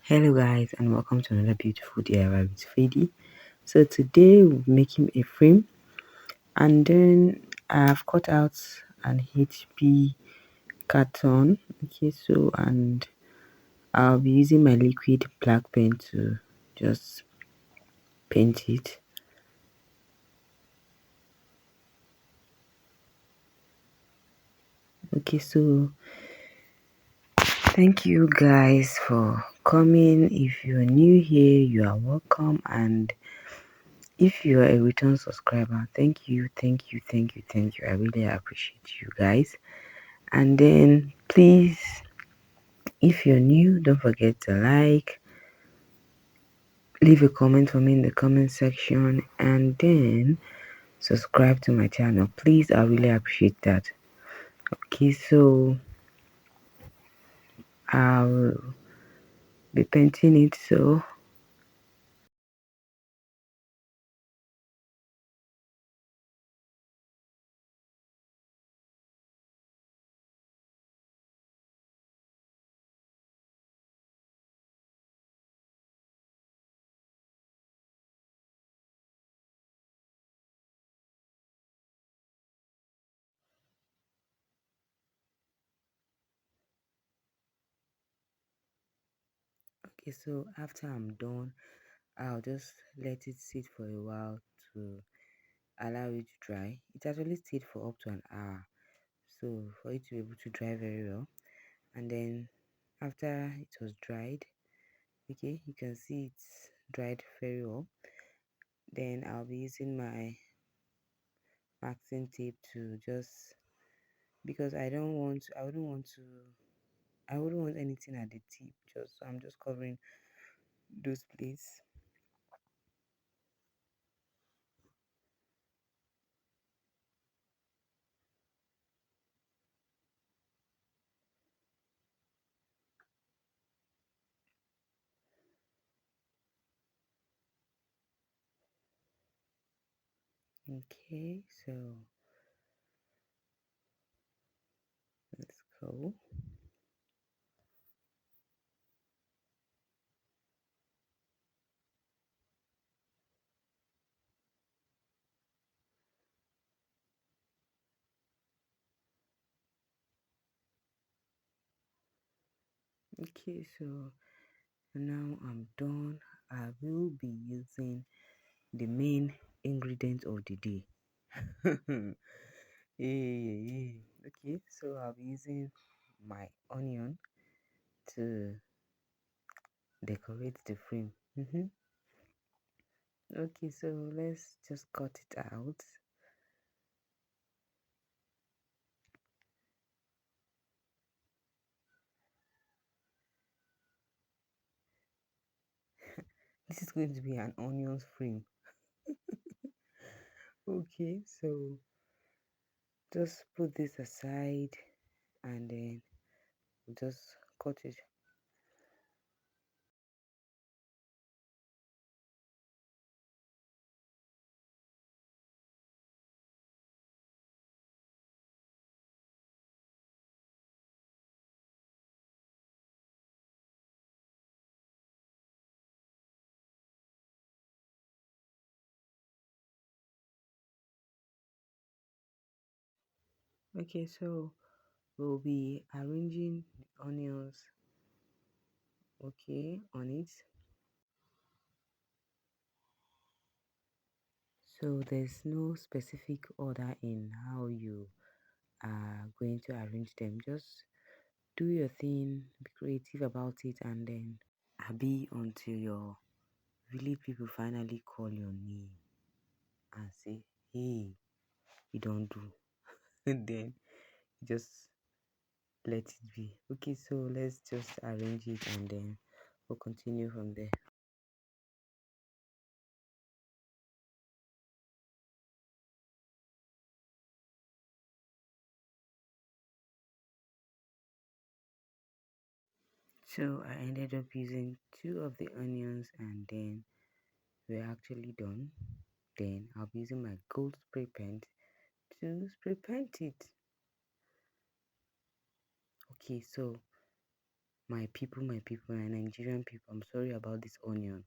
Hello guys and welcome to another beautiful DIY with Fady. So today we're making a frame and then I've cut out an HP carton. Okay, so and I'll be using my liquid black pen to just paint it. Okay, so thank you guys for coming. If you're new here, you are welcome, and if you are a return subscriber, thank you. I really appreciate you guys. And then please, if you're new, don't forget to leave a comment for me in the comment section, and then subscribe to my channel. Please, I really appreciate that. Okay, so I'll be painting it. So okay, so after I'm done, I'll just let it sit for a while to allow it to dry. It actually stayed for up to an hour, so for it to be able to dry very well. And then after it was dried, okay, you can see it's dried very well. Then I'll be using my masking tape to just, because I wouldn't want anything at the tip, just so I'm just covering those places. Okay, so let's go. Okay, so now I'm done. I will be using the main ingredient of the day. Hey. Okay, so I'll be using my onion to decorate the frame. Okay, so let's just cut it out. This is going to be an onion frame. Okay, so just put this aside and then just cut it. Okay, so we'll be arranging the onions, okay, on it. So there's no specific order in how you are going to arrange them. Just do your thing, be creative about it, and then be until your village people finally call your name and say, "Hey, you don't do." And then just let it be. Okay, so let's just arrange it and then we'll continue from there. So I ended up using two of the onions and then we're actually done. Then I'll be using my gold spray paint to spray paint it. Okay, so my people, and Nigerian people, I'm sorry about this onion.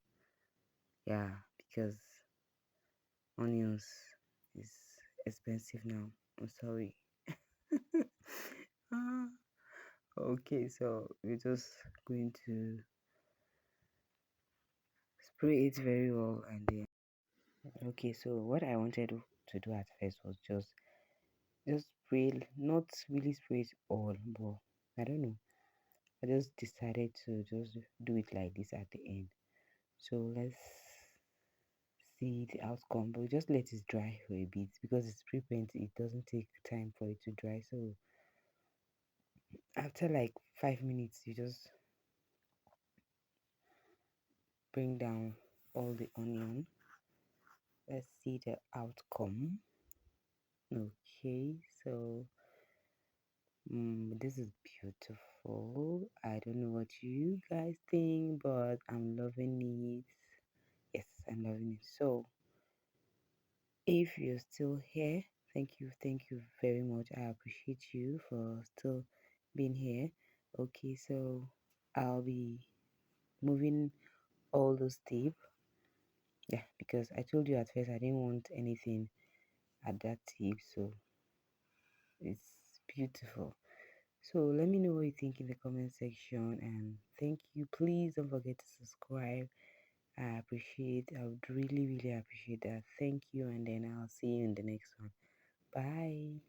Yeah, because onions is expensive now. I'm sorry. Ah, okay, so we're just going to spray it very well and then okay, so what I wanted to do at first was just spray, not really spray it all, but I don't know. I just decided to just do it like this at the end. So let's see the outcome, but just let it dry for a bit because it's pre-paint. It doesn't take time for it to dry. So after like 5 minutes, you just bring down all the onion. Let's see the outcome. Okay, so this is beautiful. I don't know what you guys think, but I'm loving it. Yes, I'm loving it. So if you're still here, thank you very much. I appreciate you for still being here. Okay, so I'll be moving all those tape. Yeah, because I told you at first I didn't want anything at that tip, so it's beautiful. So let me know what you think in the comment section, and thank you. Please don't forget to subscribe. I would really, really appreciate that. Thank you, and then I'll see you in the next one. Bye.